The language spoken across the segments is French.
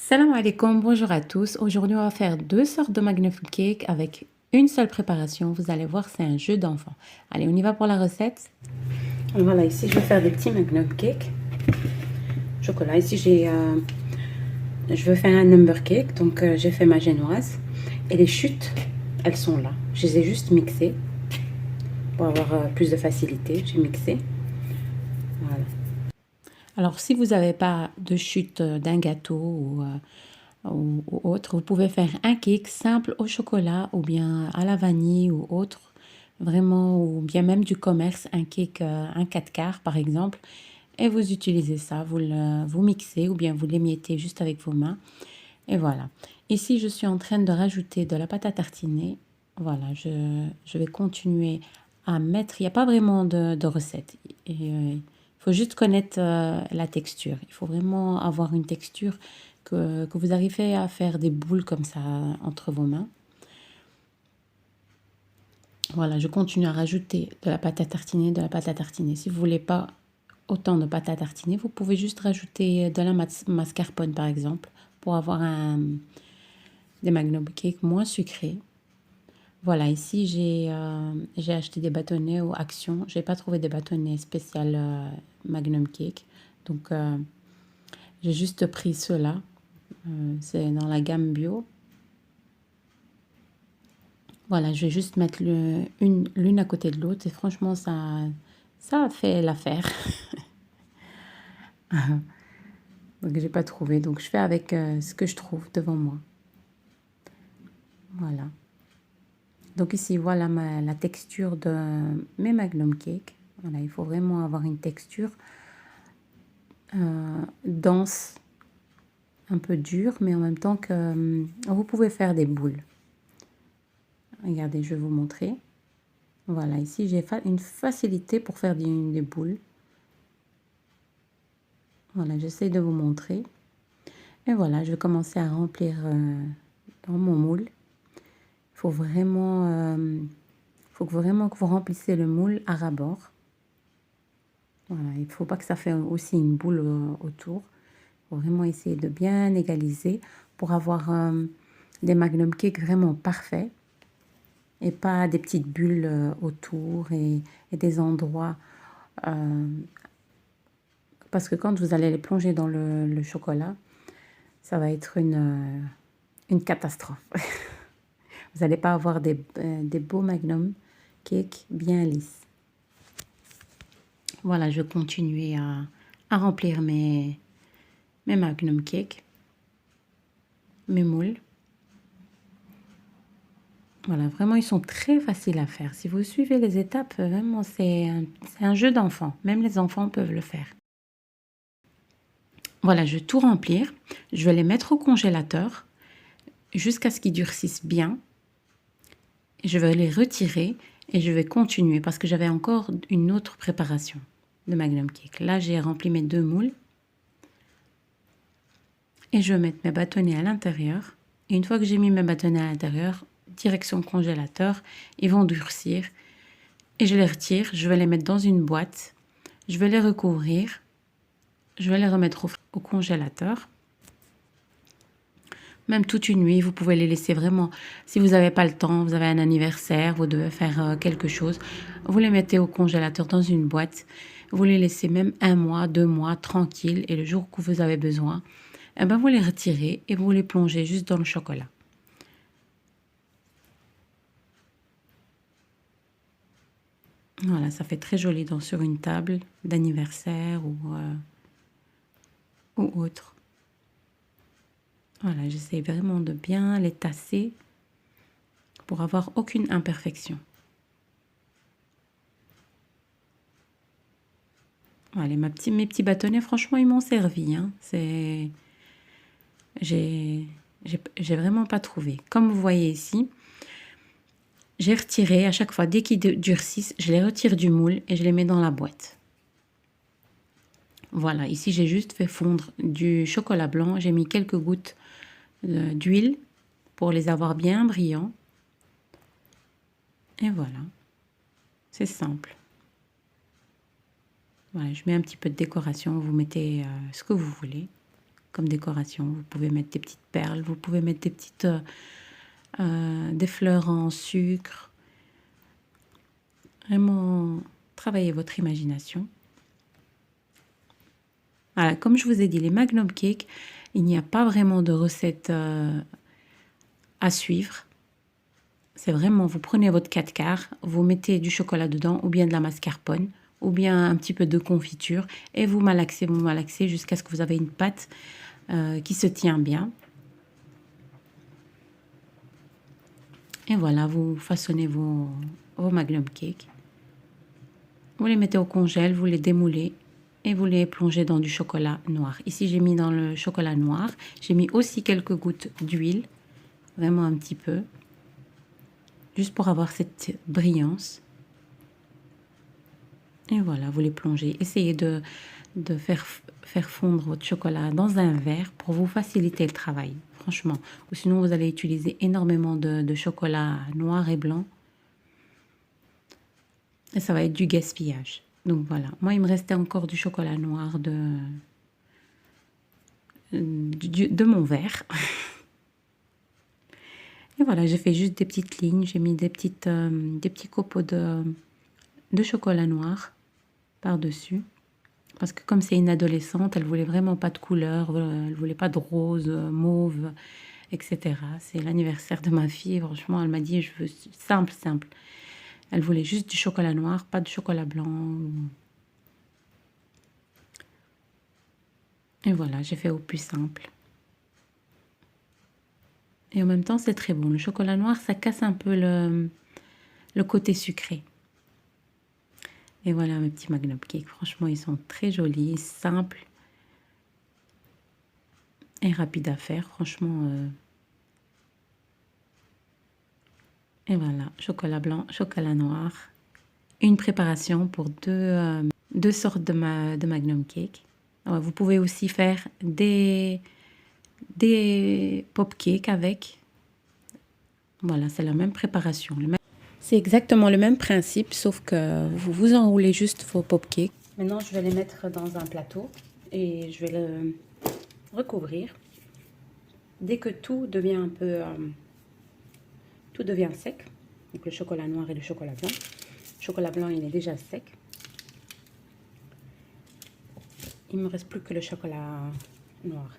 Salam alaikum, bonjour à tous. Aujourd'hui, on va faire deux sortes de magnum cake avec une seule préparation. Vous allez voir, c'est un jeu d'enfant. Allez, on y va pour la recette. Voilà, ici, je vais faire des petits magnum cake. Chocolat. Ici, je veux faire un number cake. Donc, j'ai fait ma génoise. Et les chutes, elles sont là. Je les ai juste mixées pour avoir plus de facilité. J'ai mixé. Voilà. Alors, si vous n'avez pas de chute d'un gâteau ou autre, vous pouvez faire un cake simple au chocolat ou bien à la vanille ou autre, vraiment, ou bien même du commerce, un cake, un 4 quarts par exemple, et vous utilisez ça, vous mixez ou bien vous l'émiettez juste avec vos mains, et voilà. Ici, je suis en train de rajouter de la pâte à tartiner. Voilà, je vais continuer à mettre, il n'y a pas vraiment de recette. Il faut juste connaître la texture. Il faut vraiment avoir une texture que vous arrivez à faire des boules comme ça entre vos mains. Voilà, je continue à rajouter de la pâte à tartiner, de la pâte à tartiner. Si vous voulez pas autant de pâte à tartiner, vous pouvez juste rajouter de la mascarpone par exemple pour avoir des magnum cake moins sucrés. Voilà, ici j'ai acheté des bâtonnets au Action. J'ai pas trouvé des bâtonnets spécial magnum cake. Donc j'ai juste pris ceux-là. C'est dans la gamme bio. Voilà, je vais juste mettre l'une à côté de l'autre et franchement, ça a fait l'affaire. Donc, j'ai pas trouvé. Donc, je fais avec ce que je trouve devant moi. Voilà. Donc, ici, voilà la texture de mes magnum cake. Voilà, il faut vraiment avoir une texture dense, un peu dure, mais en même temps que vous pouvez faire des boules. Regardez, je vais vous montrer. Voilà, ici, j'ai une facilité pour faire des boules. Voilà, j'essaie de vous montrer. Et voilà, je vais commencer à remplir dans mon moule. Il faut vraiment que vous remplissez le moule à ras-bord. Voilà, il ne faut pas que ça fasse aussi une boule autour. Il faut vraiment essayer de bien égaliser pour avoir des magnum cake vraiment parfaits et pas des petites bulles autour et des endroits. Parce que quand vous allez les plonger dans le chocolat, ça va être une catastrophe. Vous n'allez pas avoir des beaux magnum cake bien lisses. Voilà, je vais continuer à remplir mes magnum cake, mes moules. Voilà, vraiment, ils sont très faciles à faire. Si vous suivez les étapes, vraiment, c'est un jeu d'enfant. Même les enfants peuvent le faire. Voilà, je vais tout remplir. Je vais les mettre au congélateur jusqu'à ce qu'ils durcissent bien. Je vais les retirer et je vais continuer parce que j'avais encore une autre préparation de magnum cake. Là, j'ai rempli mes deux moules. Et je vais mettre mes bâtonnets à l'intérieur. Et une fois que j'ai mis mes bâtonnets à l'intérieur, direction congélateur, ils vont durcir. Et je les retire, je vais les mettre dans une boîte. Je vais les recouvrir. Je vais les remettre au congélateur. Même toute une nuit, vous pouvez les laisser vraiment. Si vous n'avez pas le temps, vous avez un anniversaire, vous devez faire quelque chose, vous les mettez au congélateur dans une boîte. Vous les laissez même 1 mois, 2 mois, tranquille. Et le jour que vous avez besoin, eh ben vous les retirez et vous les plongez juste dans le chocolat. Voilà, ça fait très joli sur une table d'anniversaire ou autre. Voilà, j'essaie vraiment de bien les tasser pour avoir aucune imperfection. Voilà, mes petits bâtonnets, franchement, ils m'ont servi. Hein. J'ai vraiment pas trouvé. Comme vous voyez ici, j'ai retiré à chaque fois, dès qu'ils durcissent, je les retire du moule et je les mets dans la boîte. Voilà, ici j'ai juste fait fondre du chocolat blanc. J'ai mis quelques gouttes d'huile pour les avoir bien brillants. Et voilà, c'est simple. Voilà, je mets un petit peu de décoration, vous mettez ce que vous voulez. comme décoration. Vous pouvez mettre des petites perles, vous pouvez mettre des petites des fleurs en sucre. Vraiment, travaillez votre imagination. Voilà, comme je vous ai dit, les Magnum Cake, il n'y a pas vraiment de recette à suivre. C'est vraiment, vous prenez votre 4 quarts, vous mettez du chocolat dedans, ou bien de la mascarpone, ou bien un petit peu de confiture, et vous malaxez jusqu'à ce que vous avez une pâte qui se tient bien. Et voilà, vous façonnez vos Magnum Cake. Vous les mettez au congèle, vous les démoulez et vous les plongez dans du chocolat noir. Ici, j'ai mis dans le chocolat noir. J'ai mis aussi quelques gouttes d'huile, vraiment un petit peu, juste pour avoir cette brillance. Et voilà, vous les plongez. Essayez de faire fondre votre chocolat dans un verre pour vous faciliter le travail, franchement. Ou sinon, vous allez utiliser énormément de chocolat noir et blanc. Et ça va être du gaspillage. Donc voilà, moi il me restait encore du chocolat noir de mon verre. Et voilà, j'ai fait juste des petites lignes, j'ai mis des petits copeaux de chocolat noir par-dessus. Parce que comme c'est une adolescente, elle voulait vraiment pas de couleur, elle voulait pas de rose, mauve, etc. C'est l'anniversaire de ma fille, franchement, elle m'a dit je veux simple, simple. Elle voulait juste du chocolat noir, pas de chocolat blanc. Et voilà, j'ai fait au plus simple. Et en même temps, c'est très bon. Le chocolat noir, ça casse un peu le côté sucré. Et voilà mes petits Magnum Cake. Franchement, ils sont très jolis, simples et rapides à faire. Franchement. Et voilà, chocolat blanc, chocolat noir. Une préparation pour deux sortes de Magnum Cake. Alors, vous pouvez aussi faire des pop cakes avec. Voilà, c'est la même préparation. C'est exactement le même principe, sauf que vous enroulez juste vos pop cakes. Maintenant, je vais les mettre dans un plateau et je vais le recouvrir. Dès que tout devient un peu... tout devient sec, donc le chocolat noir et le chocolat blanc. Le chocolat blanc, il est déjà sec. Il ne me reste plus que le chocolat noir.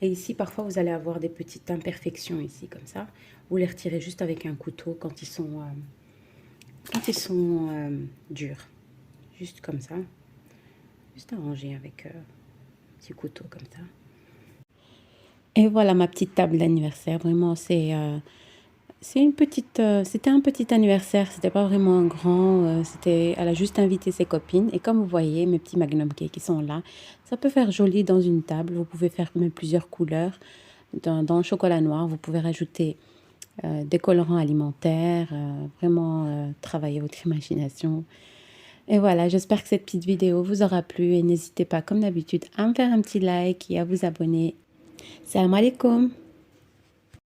Et ici, parfois, vous allez avoir des petites imperfections ici, comme ça. Vous les retirez juste avec un couteau quand ils sont durs. Juste comme ça. Juste arranger avec un petit couteau comme ça. Et voilà ma petite table d'anniversaire. Vraiment, c'est une petite... c'était un petit anniversaire. C'était pas vraiment un grand. Elle a juste invité ses copines. Et comme vous voyez, mes petits Magnum Cake qui sont là. Ça peut faire joli dans une table. Vous pouvez faire même plusieurs couleurs. Dans le chocolat noir, vous pouvez rajouter des colorants alimentaires. Vraiment travailler votre imagination. Et voilà, j'espère que cette petite vidéo vous aura plu. Et n'hésitez pas, comme d'habitude, à me faire un petit like et à vous abonner. Salam alaikum.